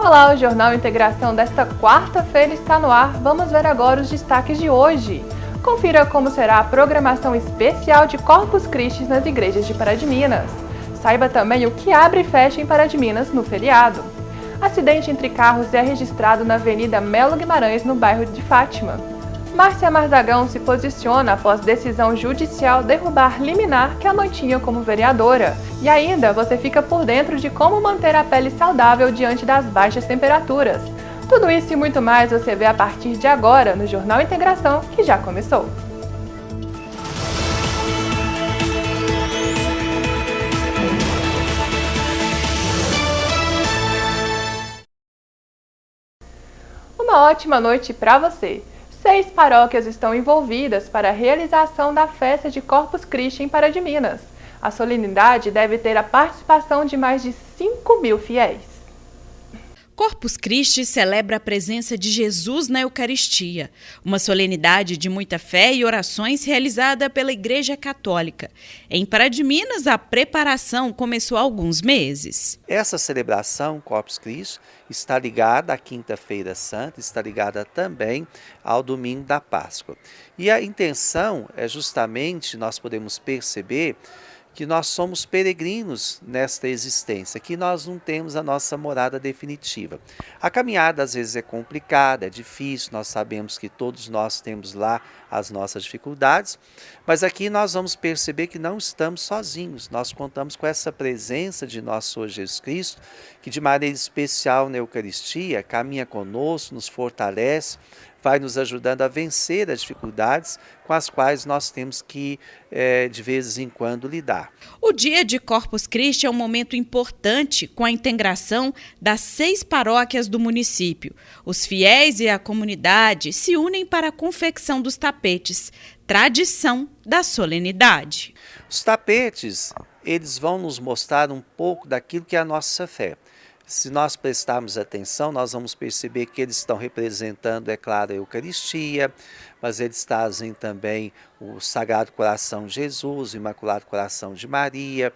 Olá, o Jornal Integração desta quarta-feira está no ar. Vamos ver agora os destaques de hoje. Confira como será a programação especial de Corpus Christi nas igrejas de Pará de Minas. Saiba também o que abre e fecha em Pará de Minas no feriado. Acidente entre carros é registrado na Avenida Melo Guimarães, no bairro de Fátima. Márcia Marzagão se posiciona após decisão judicial derrubar liminar que a mantinha como vereadora. E ainda você fica por dentro de como manter a pele saudável diante das baixas temperaturas. Tudo isso e muito mais você vê a partir de agora no Jornal Integração, que já começou. Uma ótima noite para você! 6 paróquias estão envolvidas para a realização da festa de Corpus Christi em Pará de Minas. A solenidade deve ter a participação de mais de 5.000 fiéis. Corpus Christi celebra a presença de Jesus na Eucaristia, uma solenidade de muita fé e orações realizada pela Igreja Católica. Em Pará de Minas, a preparação começou há alguns meses. Essa celebração, Corpus Christi, está ligada à Quinta-feira Santa, está ligada também ao Domingo da Páscoa. E a intenção é justamente, nós podemos perceber, que nós somos peregrinos nesta existência, que nós não temos a nossa morada definitiva. A caminhada às vezes é complicada, é difícil, nós sabemos que todos nós temos lá as nossas dificuldades, mas aqui nós vamos perceber que não estamos sozinhos, nós contamos com essa presença de nosso Senhor Jesus Cristo, que de maneira especial na Eucaristia caminha conosco, nos fortalece, vai nos ajudando a vencer as dificuldades com as quais nós temos que, de vez em quando, lidar. O dia de Corpus Christi é um momento importante com a integração das 6 paróquias do município. Os fiéis e a comunidade se unem para a confecção dos tapetes, tradição da solenidade. Os tapetes, eles vão nos mostrar um pouco daquilo que é a nossa fé. Se nós prestarmos atenção, nós vamos perceber que eles estão representando, é claro, a Eucaristia, mas eles trazem também o Sagrado Coração de Jesus, o Imaculado Coração de Maria,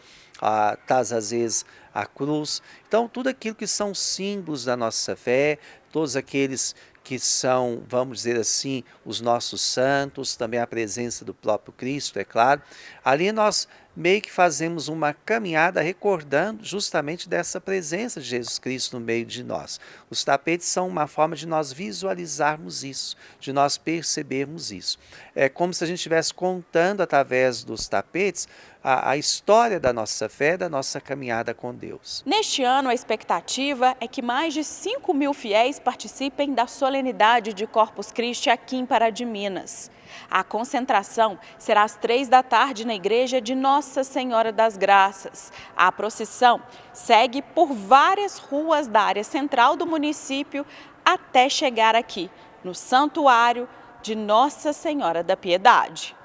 traz às vezes a cruz. Então, tudo aquilo que são símbolos da nossa fé, todos aqueles que são, vamos dizer assim, os nossos santos, também a presença do próprio Cristo, é claro. Ali nós meio que fazemos uma caminhada recordando justamente dessa presença de Jesus Cristo no meio de nós. Os tapetes são uma forma de nós visualizarmos isso, de nós percebermos isso. É como se a gente estivesse contando através dos tapetes a história da nossa fé, da nossa caminhada com Deus. Neste ano, a expectativa é que mais de 5.000 fiéis participem da solenidade de Corpus Christi aqui em Pará de Minas. A concentração será às 3 da tarde na igreja de Nossa Senhora das Graças. A procissão segue por várias ruas da área central do município até chegar aqui, no Santuário de Nossa Senhora da Piedade.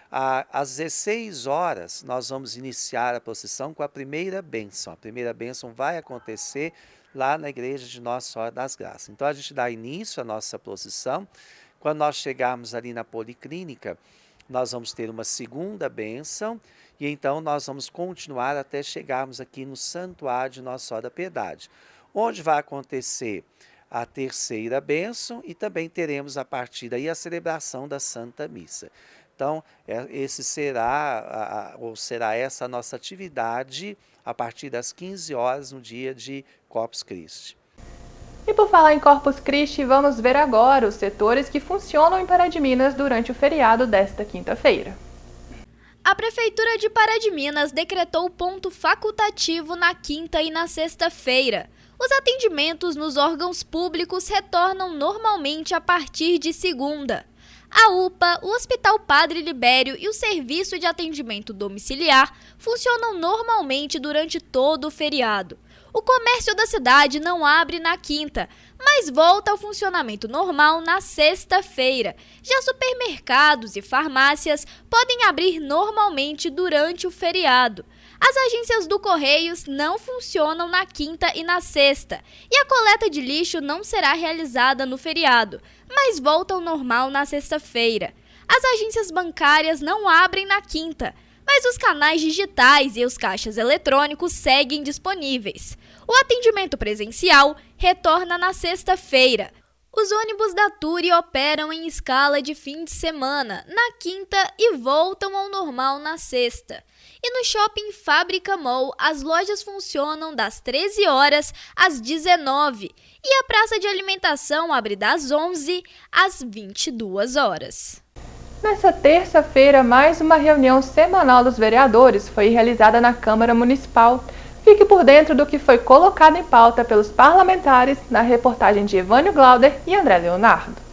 Às 16 horas, nós vamos iniciar a procissão com a primeira bênção. A primeira bênção vai acontecer lá na igreja de Nossa Senhora das Graças. Então, a gente dá início à nossa procissão. Quando nós chegarmos ali na Policlínica, nós vamos ter uma segunda bênção e então nós vamos continuar até chegarmos aqui no Santuário de Nossa Senhora da Piedade, onde vai acontecer a terceira bênção e também teremos a partir daí a celebração da Santa Missa. Então, será essa a nossa atividade a partir das 15 horas no dia de Corpus Christi. E por falar em Corpus Christi, vamos ver agora os setores que funcionam em Pará de Minas durante o feriado desta quinta-feira. A Prefeitura de Pará de Minas decretou ponto facultativo na quinta e na sexta-feira. Os atendimentos nos órgãos públicos retornam normalmente a partir de segunda. A UPA, o Hospital Padre Libério e o Serviço de Atendimento Domiciliar funcionam normalmente durante todo o feriado. O comércio da cidade não abre na quinta, mas volta ao funcionamento normal na sexta-feira. Já supermercados e farmácias podem abrir normalmente durante o feriado. As agências do Correios não funcionam na quinta e na sexta, e a coleta de lixo não será realizada no feriado, mas volta ao normal na sexta-feira. As agências bancárias não abrem na quinta, mas os canais digitais e os caixas eletrônicos seguem disponíveis. O atendimento presencial retorna na sexta-feira. Os ônibus da Turi operam em escala de fim de semana, na quinta e voltam ao normal na sexta. E no Shopping Fábrica Mall, as lojas funcionam das 13 horas às 19 e a praça de alimentação abre das 11 às 22 horas. Nessa terça-feira, mais uma reunião semanal dos vereadores foi realizada na Câmara Municipal. Fique por dentro do que foi colocado em pauta pelos parlamentares na reportagem de Evânio Glauder e André Leonardo.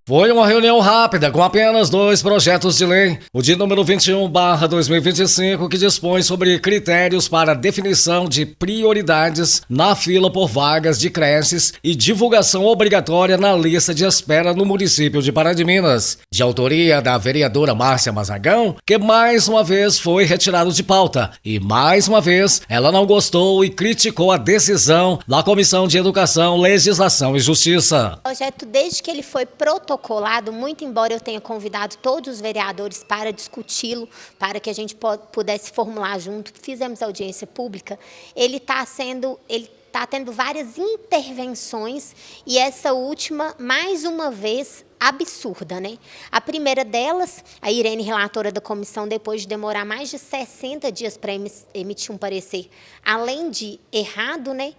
Foi uma reunião rápida com apenas 2 projetos de lei. O de número 21/2025, que dispõe sobre critérios para definição de prioridades na fila por vagas de creches e divulgação obrigatória na lista de espera no município de Pará de Minas. De autoria da vereadora Márcia Mazagão, que mais uma vez foi retirado de pauta. E mais uma vez, ela não gostou e criticou a decisão da Comissão de Educação, Legislação e Justiça. O projeto, desde que ele foi protocolado, muito embora eu tenha convidado todos os vereadores para discuti-lo, para que a gente pudesse formular junto, fizemos audiência pública, ele está tendo várias intervenções e essa última, mais uma vez, absurda, né? A primeira delas, a Irene, relatora da comissão, depois de demorar mais de 60 dias para emitir um parecer, além de errado, né?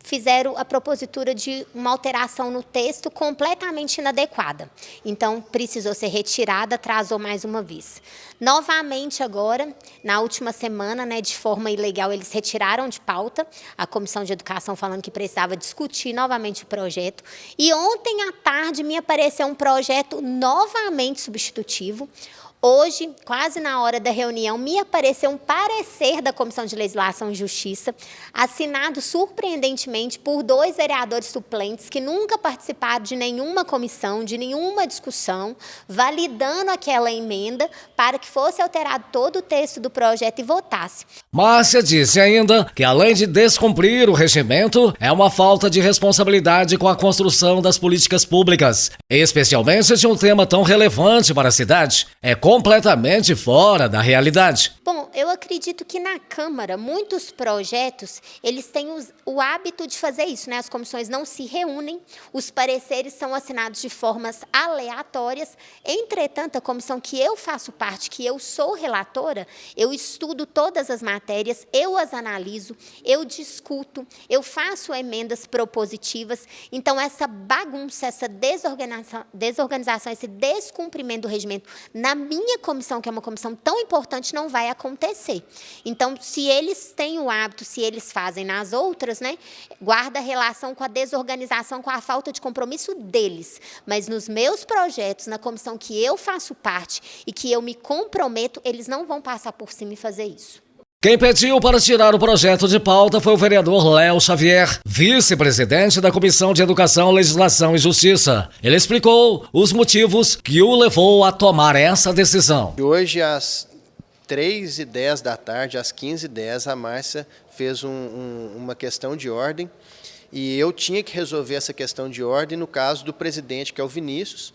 Fizeram a propositura de uma alteração no texto completamente inadequada. Então, precisou ser retirada, atrasou mais uma vez. Novamente agora, na última semana, né, de forma ilegal, eles retiraram de pauta a Comissão de Educação falando que precisava discutir novamente o projeto. E ontem à tarde me apareceu um projeto novamente substitutivo. Hoje, quase na hora da reunião, me apareceu um parecer da Comissão de Legislação e Justiça, assinado surpreendentemente por 2 vereadores suplentes que nunca participaram de nenhuma comissão, de nenhuma discussão, validando aquela emenda para que fosse alterado todo o texto do projeto e votasse. Márcia disse ainda que, além de descumprir o regimento, é uma falta de responsabilidade com a construção das políticas públicas, especialmente de um tema tão relevante para a cidade. É completamente fora da realidade. Bom, eu acredito que na Câmara, muitos projetos, eles têm o hábito de fazer isso, né? As comissões não se reúnem, os pareceres são assinados de formas aleatórias. Entretanto, a comissão que eu faço parte, que eu sou relatora, eu estudo todas as matérias, eu as analiso, eu discuto, eu faço emendas propositivas. Então, essa bagunça, essa desorganização, esse descumprimento do regimento na minha comissão, que é uma comissão tão importante, não vai acontecer. Então, se eles têm o hábito, se eles fazem nas outras, né, guarda relação com a desorganização, com a falta de compromisso deles. Mas nos meus projetos, na comissão que eu faço parte e que eu me comprometo, eles não vão passar por cima e fazer isso. Quem pediu para tirar o projeto de pauta foi o vereador Léo Xavier, vice-presidente da Comissão de Educação, Legislação e Justiça. Ele explicou os motivos que o levou a tomar essa decisão. Hoje, às 3h10 da tarde, às 15h10, a Márcia fez uma questão de ordem e eu tinha que resolver essa questão de ordem no caso do presidente, que é o Vinícius,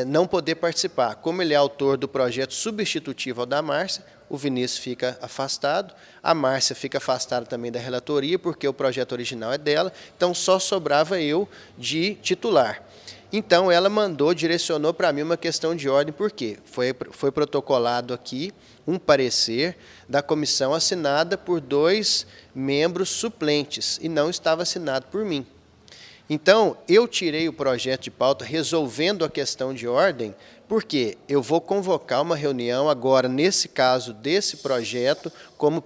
não poder participar. Como ele é autor do projeto substitutivo ao da Márcia, o Vinícius fica afastado, a Márcia fica afastada também da relatoria, porque o projeto original é dela, então só sobrava eu de titular. Então ela direcionou para mim uma questão de ordem, porque foi protocolado aqui um parecer da comissão assinada por 2 membros suplentes e não estava assinado por mim. Então, eu tirei o projeto de pauta resolvendo a questão de ordem, porque eu vou convocar uma reunião agora, nesse caso desse projeto, como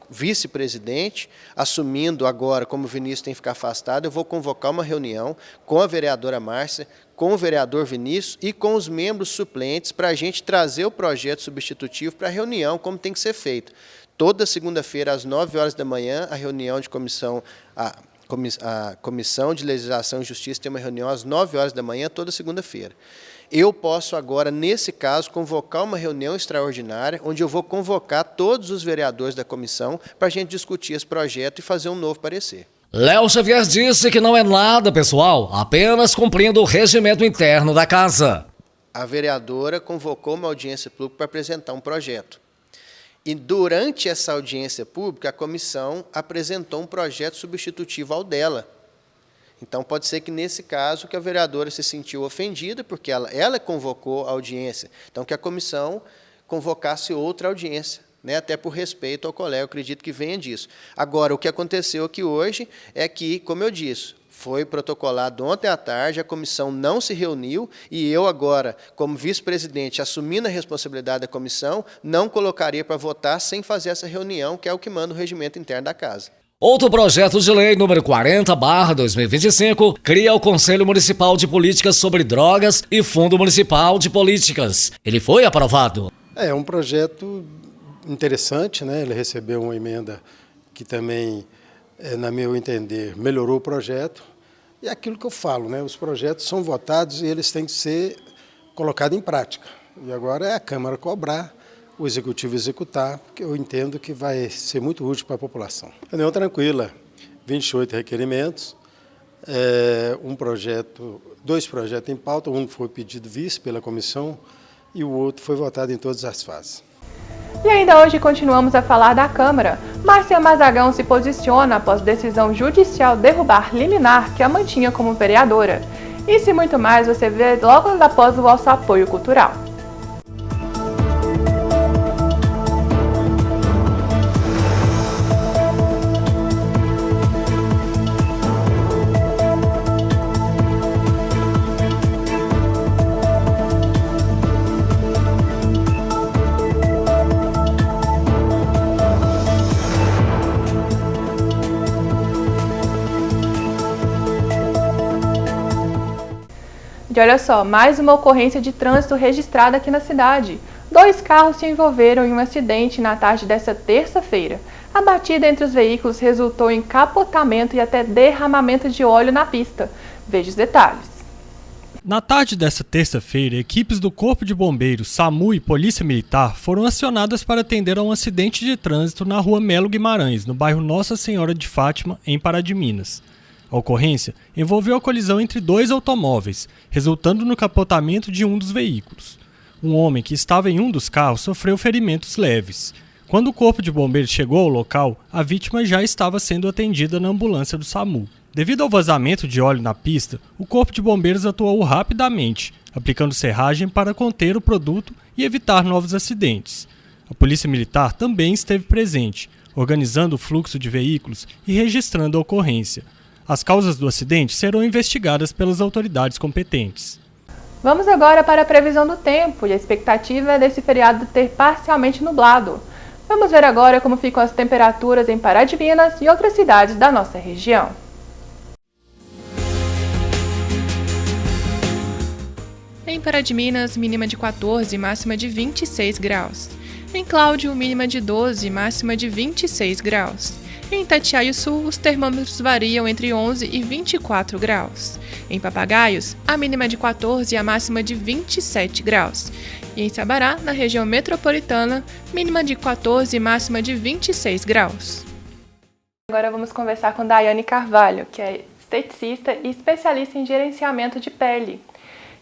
vice-presidente, assumindo agora, como o Vinícius tem que ficar afastado, eu vou convocar uma reunião com a vereadora Márcia, com o vereador Vinícius e com os membros suplentes para a gente trazer o projeto substitutivo para a reunião, como tem que ser feito. Toda segunda-feira, às 9 horas da manhã, a reunião de comissão... A Comissão de Legislação e Justiça tem uma reunião às 9 horas da manhã, toda segunda-feira. Eu posso agora, nesse caso, convocar uma reunião extraordinária, onde eu vou convocar todos os vereadores da comissão para a gente discutir esse projeto e fazer um novo parecer. Léo Xavier disse que não é nada pessoal, apenas cumprindo o regimento interno da casa. A vereadora convocou uma audiência pública para apresentar um projeto. E durante essa audiência pública, a comissão apresentou um projeto substitutivo ao dela. Então, pode ser que, nesse caso, que a vereadora se sentiu ofendida, porque ela convocou a audiência. Então, que a comissão convocasse outra audiência, né, até por respeito ao colega, eu acredito que venha disso. Agora, o que aconteceu aqui hoje é que, como eu disse, foi protocolado ontem à tarde, a comissão não se reuniu e eu agora, como vice-presidente, assumindo a responsabilidade da comissão, não colocaria para votar sem fazer essa reunião, que é o que manda o regimento interno da casa. Outro projeto de lei número 40/2025 cria o Conselho Municipal de Políticas sobre Drogas e Fundo Municipal de Políticas. Ele foi aprovado. É um projeto interessante, né? Ele recebeu uma emenda que também, na meu entender, melhorou o projeto. E é aquilo que eu falo, né? Os projetos são votados e eles têm que ser colocados em prática. E agora é a Câmara cobrar, o Executivo executar, porque eu entendo que vai ser muito útil para a população. Reunião tranquila, 28 requerimentos, dois projetos em pauta, um foi pedido vice pela comissão e o outro foi votado em todas as fases. E ainda hoje continuamos a falar da Câmara. Márcia Mazagão se posiciona após decisão judicial derrubar liminar que a mantinha como vereadora. Isso e muito mais você vê logo após o nosso apoio cultural. E olha só, mais uma ocorrência de trânsito registrada aqui na cidade. 2 carros se envolveram em um acidente na tarde desta terça-feira. A batida entre os veículos resultou em capotamento e até derramamento de óleo na pista. Veja os detalhes. Na tarde desta terça-feira, equipes do Corpo de Bombeiros, SAMU e Polícia Militar foram acionadas para atender a um acidente de trânsito na rua Melo Guimarães, no bairro Nossa Senhora de Fátima, em Pará de Minas. A ocorrência envolveu a colisão entre 2 automóveis, resultando no capotamento de um dos veículos. Um homem que estava em um dos carros sofreu ferimentos leves. Quando o Corpo de Bombeiros chegou ao local, a vítima já estava sendo atendida na ambulância do SAMU. Devido ao vazamento de óleo na pista, o Corpo de Bombeiros atuou rapidamente, aplicando serragem para conter o produto e evitar novos acidentes. A Polícia Militar também esteve presente, organizando o fluxo de veículos e registrando a ocorrência. As causas do acidente serão investigadas pelas autoridades competentes. Vamos agora para a previsão do tempo e a expectativa é desse feriado ter parcialmente nublado. Vamos ver agora como ficam as temperaturas em Pará de Minas e outras cidades da nossa região. Em Pará de Minas, mínima de 14, máxima de 26 graus. Em Cláudio, mínima de 12, máxima de 26 graus. Em Itatiaia-Sul, os termômetros variam entre 11 e 24 graus. Em Papagaios, a mínima de 14 e a máxima de 27 graus. E em Sabará, na região metropolitana, mínima de 14 e máxima de 26 graus. Agora vamos conversar com Daiane Carvalho, que é esteticista e especialista em gerenciamento de pele.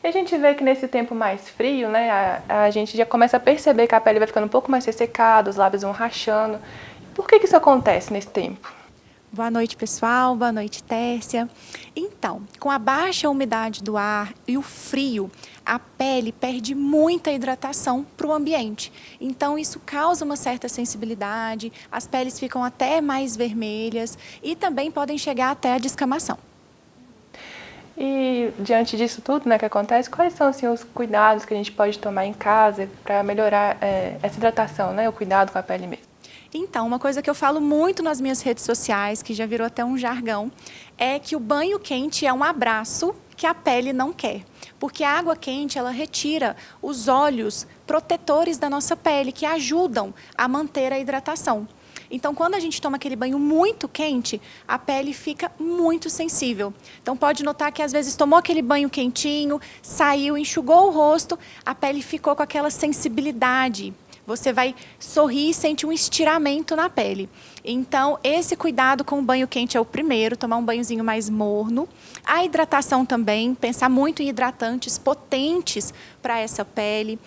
E a gente vê que nesse tempo mais frio, né, a gente já começa a perceber que a pele vai ficando um pouco mais ressecada, os lábios vão rachando. Por que isso acontece nesse tempo? Boa noite, pessoal. Boa noite, Tércia. Então, com a baixa umidade do ar e o frio, a pele perde muita hidratação para o ambiente. Então, isso causa uma certa sensibilidade, as peles ficam até mais vermelhas e também podem chegar até a descamação. E diante disso tudo, né, que acontece, quais são assim, os cuidados que a gente pode tomar em casa para melhorar essa hidratação, né, o cuidado com a pele mesmo? Então, uma coisa que eu falo muito nas minhas redes sociais, que já virou até um jargão, é que o banho quente é um abraço que a pele não quer. Porque a água quente, ela retira os óleos protetores da nossa pele, que ajudam a manter a hidratação. Então, quando a gente toma aquele banho muito quente, a pele fica muito sensível. Então, pode notar que às vezes tomou aquele banho quentinho, saiu, enxugou o rosto, a pele ficou com aquela sensibilidade. Você vai sorrir e sente um estiramento na pele. Então, esse cuidado com o banho quente é o primeiro, tomar um banhozinho mais morno. A hidratação também, pensar muito em hidratantes potentes para essa pele.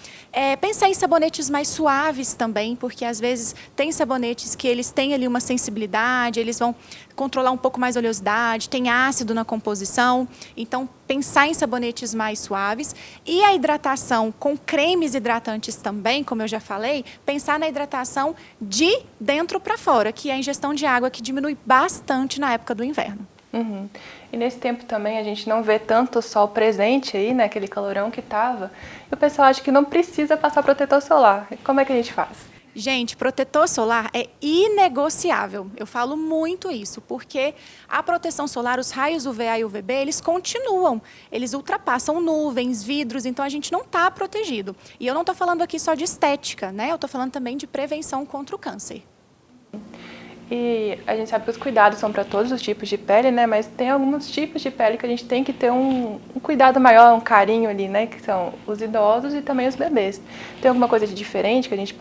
Pensar em sabonetes mais suaves também, porque às vezes tem sabonetes que eles têm ali uma sensibilidade, eles vão controlar um pouco mais a oleosidade, tem ácido na composição. Então, pensar em sabonetes mais suaves. E a hidratação com cremes hidratantes também, como eu já falei, pensar na hidratação de dentro para fora, que é a ingestão de água que diminui bastante na época do inverno. Uhum. E nesse tempo também a gente não vê tanto sol presente aí, né, aquele calorão que tava. E o pessoal acha que não precisa passar protetor solar. Como é que a gente faz? Gente, protetor solar é inegociável. Eu falo muito isso, porque a proteção solar, os raios UVA e UVB, eles continuam. Eles ultrapassam nuvens, vidros, então a gente não está protegido. E eu não estou falando aqui só de estética, né? Eu estou falando também de prevenção contra o câncer. E a gente sabe que os cuidados são para todos os tipos de pele, né? Mas tem alguns tipos de pele que a gente tem que ter um cuidado maior, um carinho ali, né? Que são os idosos e também os bebês. Tem alguma coisa de diferente que a gente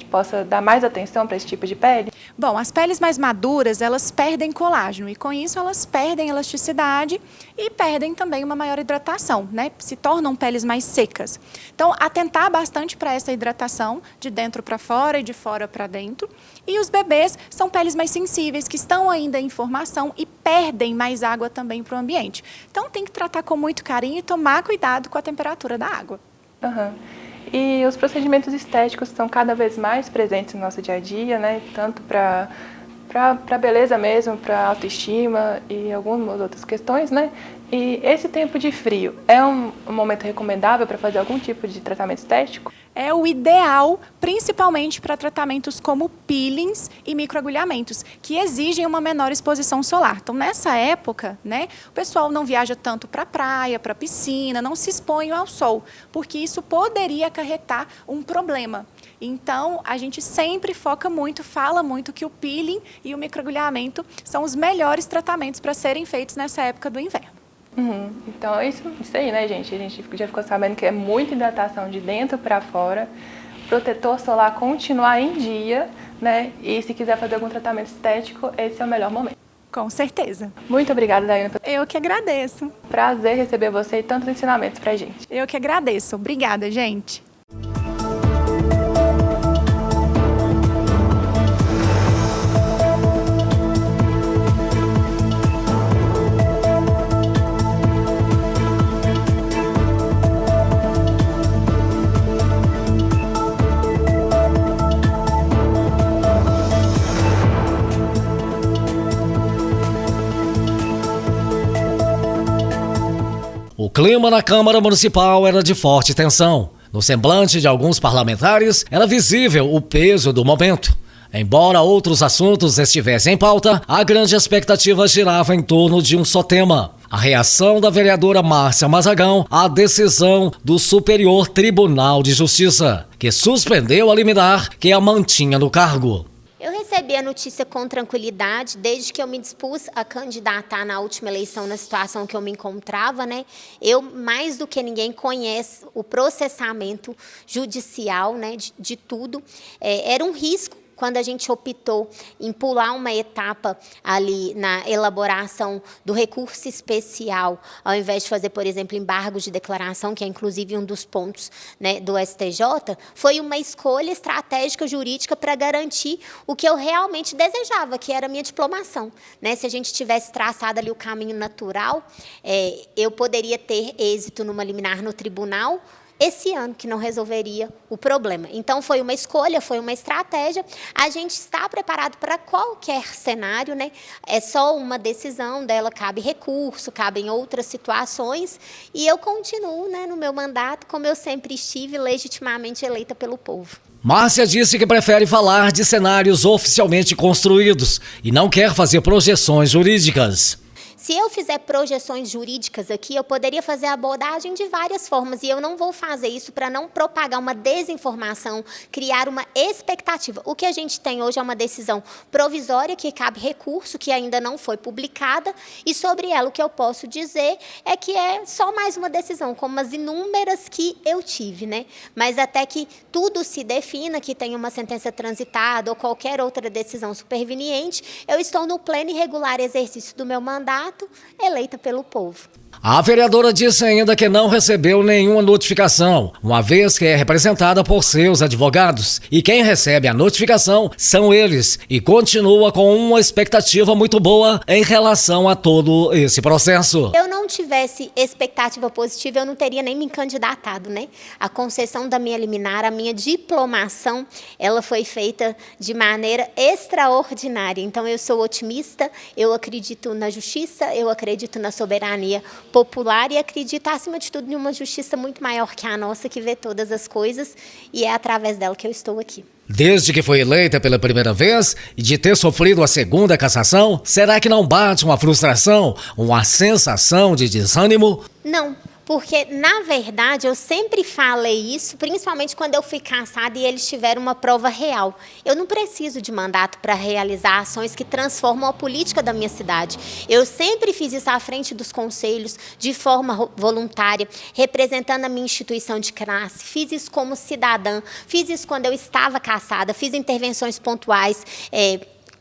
possa dar mais atenção para esse tipo de pele? Bom, as peles mais maduras, elas perdem colágeno e com isso elas perdem elasticidade e perdem também uma maior hidratação, né? Se tornam peles mais secas. Então, atentar bastante para essa hidratação de dentro para fora e de fora para dentro. E os bebês são peles mais sensíveis, que estão ainda em formação e perdem mais água também para o ambiente. Então, tem que tratar com muito carinho e tomar cuidado com a temperatura da água. Uhum. E os procedimentos estéticos estão cada vez mais presentes no nosso dia a dia, né? Tanto para beleza mesmo, para autoestima e algumas outras questões, né? E esse tempo de frio é um momento recomendável para fazer algum tipo de tratamento estético? É o ideal, principalmente para tratamentos como peelings e microagulhamentos, que exigem uma menor exposição solar. Então, nessa época, né, o pessoal não viaja tanto para a praia, para a piscina, não se expõe ao sol, porque isso poderia acarretar um problema. Então, a gente sempre foca muito, fala muito que o peeling e o microagulhamento são os melhores tratamentos para serem feitos nessa época do inverno. Uhum. Então, é isso aí, né, gente? A gente já ficou sabendo que é muita hidratação de dentro para fora, protetor solar continuar em dia, né? E se quiser fazer algum tratamento estético, esse é o melhor momento. Com certeza. Muito obrigada, Daiane. Eu que agradeço. Prazer receber você e tantos ensinamentos pra gente. Eu que agradeço. Obrigada, gente. O clima na Câmara Municipal era de forte tensão. No semblante de alguns parlamentares, era visível o peso do momento. Embora outros assuntos estivessem em pauta, a grande expectativa girava em torno de um só tema: a reação da vereadora Márcia Mazagão à decisão do Superior Tribunal de Justiça, que suspendeu a liminar que a mantinha no cargo. Eu recebi a notícia com tranquilidade, desde que eu me dispus a candidatar na última eleição na situação que eu me encontrava, né? Eu, mais do que ninguém, conheço o processamento judicial, né, de tudo. Era um risco quando a gente optou em pular uma etapa ali na elaboração do recurso especial, ao invés de fazer, por exemplo, embargos de declaração, que é inclusive um dos pontos, né, do STJ, foi uma escolha estratégica jurídica para garantir o que eu realmente desejava, que era a minha diplomação, né? Se a gente tivesse traçado ali o caminho natural, eu poderia ter êxito numa liminar no tribunal esse ano, que não resolveria o problema. Então, foi uma escolha, foi uma estratégia. A gente está preparado para qualquer cenário, né? É só uma decisão dela, cabe recurso, cabem outras situações, e eu continuo, né, no meu mandato, como eu sempre estive, legitimamente eleita pelo povo. Márcia disse que prefere falar de cenários oficialmente construídos e não quer fazer projeções jurídicas. Se eu fizer projeções jurídicas aqui, eu poderia fazer a abordagem de várias formas, e eu não vou fazer isso para não propagar uma desinformação, criar uma expectativa. O que a gente tem hoje é uma decisão provisória que cabe recurso, que ainda não foi publicada, e sobre ela o que eu posso dizer é que é só mais uma decisão, como as inúmeras que eu tive, né? Mas até que tudo se defina, que tenha uma sentença transitada ou qualquer outra decisão superveniente, eu estou no pleno e regular exercício do meu mandato, eleita pelo povo. A vereadora disse ainda que não recebeu nenhuma notificação, uma vez que é representada por seus advogados. E quem recebe a notificação são eles, e continua com uma expectativa muito boa em relação a todo esse processo. Eu não tivesse expectativa positiva, eu não teria nem me candidatado, né? A concessão da minha liminar, a minha diplomação, ela foi feita de maneira extraordinária. Então eu sou otimista, eu acredito na justiça, eu acredito na soberania popular e acredito, acima de tudo, em uma justiça muito maior que a nossa, que vê todas as coisas, e é através dela que eu estou aqui. Desde que foi eleita pela primeira vez e de ter sofrido a segunda cassação, será que não bate uma frustração, uma sensação de desânimo? Não. Porque, na verdade, eu sempre falei isso, principalmente quando eu fui cassada e eles tiveram uma prova real. Eu não preciso de mandato para realizar ações que transformam a política da minha cidade. Eu sempre fiz isso à frente dos conselhos, de forma voluntária, representando a minha instituição de classe. Fiz isso como cidadã, fiz isso quando eu estava cassada, fiz intervenções pontuais,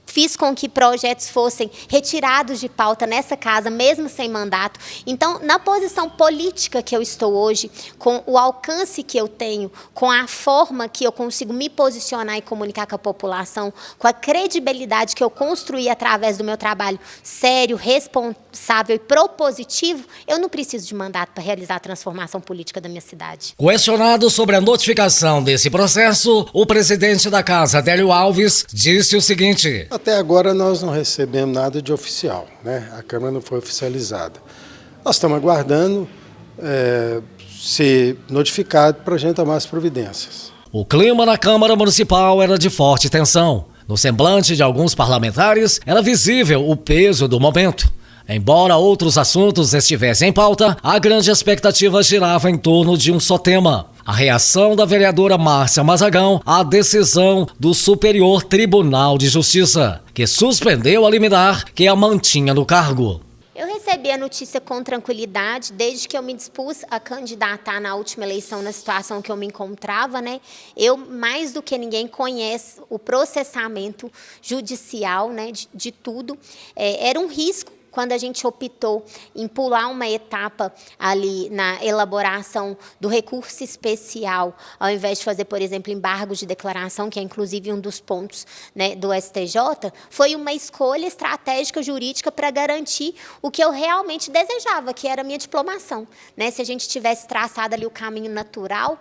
fiz com que projetos fossem retirados de pauta nessa casa, mesmo sem mandato. Então, na posição política que eu estou hoje, com o alcance que eu tenho, com a forma que eu consigo me posicionar e comunicar com a população, com a credibilidade que eu construí através do meu trabalho sério, responsável e propositivo, eu não preciso de mandato para realizar a transformação política da minha cidade. Questionado sobre a notificação desse processo, o presidente da casa, Adélio Alves, disse o seguinte: até agora nós não recebemos nada de oficial, né? A Câmara não foi oficializada. Nós estamos aguardando ser notificado para a gente tomar as providências. O clima na Câmara Municipal era de forte tensão. No semblante de alguns parlamentares era visível o peso do momento. Embora outros assuntos estivessem em pauta, a grande expectativa girava em torno de um só tema: a reação da vereadora Márcia Mazagão à decisão do Superior Tribunal de Justiça, que suspendeu a liminar que a mantinha no cargo. Eu recebi a notícia com tranquilidade, desde que eu me dispus a candidatar na última eleição, na situação que eu me encontrava, né? Eu, mais do que ninguém, conheço o processamento judicial, né, de tudo. Era um risco quando a gente optou em pular uma etapa ali na elaboração do recurso especial, ao invés de fazer, por exemplo, embargos de declaração, que é inclusive um dos pontos, né, do STJ, foi uma escolha estratégica jurídica para garantir o que eu realmente desejava, que era a minha diplomação, né? Se a gente tivesse traçado ali o caminho natural,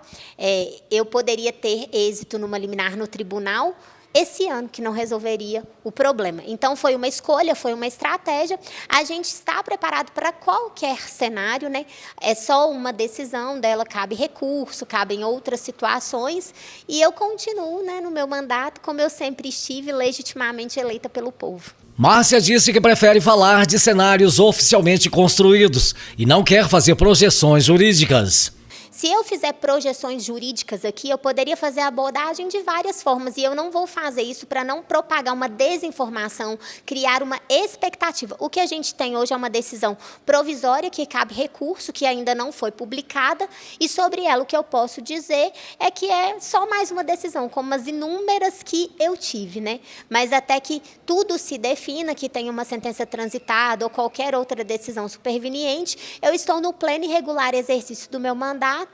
eu poderia ter êxito numa liminar no tribunal esse ano, que não resolveria o problema. Então, foi uma escolha, foi uma estratégia. A gente está preparado para qualquer cenário, né? É só uma decisão dela, cabe recurso, cabem outras situações, e eu continuo, né, no meu mandato, como eu sempre estive, legitimamente eleita pelo povo. Márcia disse que prefere falar de cenários oficialmente construídos e não quer fazer projeções jurídicas. Se eu fizer projeções jurídicas aqui, eu poderia fazer a abordagem de várias formas, e eu não vou fazer isso para não propagar uma desinformação, criar uma expectativa. O que a gente tem hoje é uma decisão provisória que cabe recurso, que ainda não foi publicada, e sobre ela o que eu posso dizer é que é só mais uma decisão, como as inúmeras que eu tive, né? Mas até que tudo se defina, que tenha uma sentença transitada ou qualquer outra decisão superveniente, eu estou no pleno e regular exercício do meu mandato,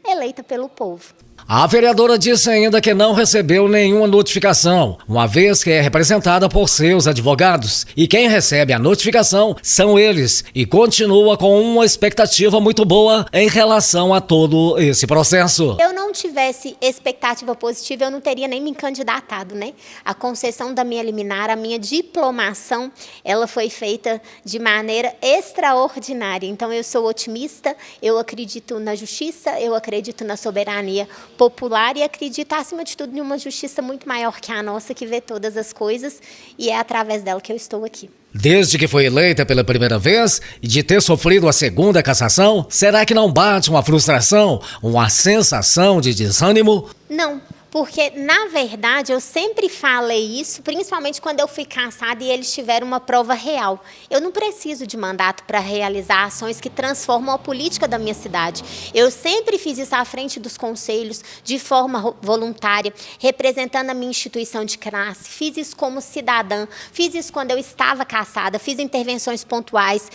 eleita pelo povo. A vereadora disse ainda que não recebeu nenhuma notificação, uma vez que é representada por seus advogados. E quem recebe a notificação são eles, e continua com uma expectativa muito boa em relação a todo esse processo. Eu não tivesse expectativa positiva, eu não teria nem me candidatado, né? A concessão da minha liminar, a minha diplomação, ela foi feita de maneira extraordinária. Então, eu sou otimista, eu acredito na justiça, eu acredito na soberania popular e acredito, acima de tudo, em uma justiça muito maior que a nossa, que vê todas as coisas, e é através dela que eu estou aqui. Desde que foi eleita pela primeira vez e de ter sofrido a segunda cassação, será que não bate uma frustração, uma sensação de desânimo? Não. Porque, na verdade, eu sempre falei isso, principalmente quando eu fui cassada e eles tiveram uma prova real. Eu não preciso de mandato para realizar ações que transformam a política da minha cidade. Eu sempre fiz isso à frente dos conselhos, de forma voluntária, representando a minha instituição de classe. Fiz isso como cidadã, fiz isso quando eu estava cassada, fiz intervenções pontuais,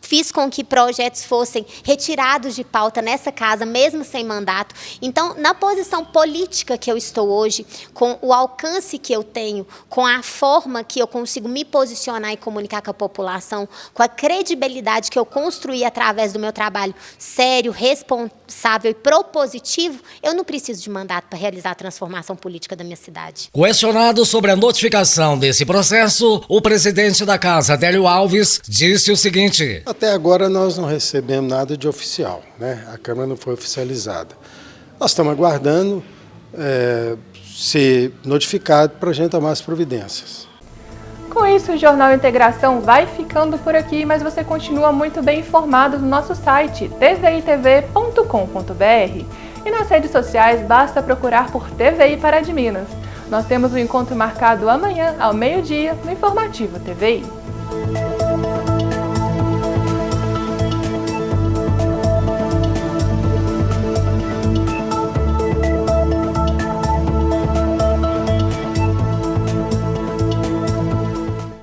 fiz com que projetos fossem retirados de pauta nessa casa, mesmo sem mandato. Então, na posição política que eu estou hoje, com o alcance que eu tenho, com a forma que eu consigo me posicionar e comunicar com a população, com a credibilidade que eu construí através do meu trabalho sério, responsável e propositivo, eu não preciso de mandato para realizar a transformação política da minha cidade. Questionado sobre a notificação desse processo, o presidente da casa, Adélio Alves, disse o seguinte: até agora nós não recebemos nada de oficial, né? A Câmara não foi oficializada. Nós estamos aguardando ser notificado para a gente tomar as providências. Com isso, o Jornal Integração vai ficando por aqui, mas você continua muito bem informado no nosso site tvitv.com.br e nas redes sociais basta procurar por TVI Pará de Minas. Nós temos um encontro marcado amanhã ao meio-dia no Informativo TVI.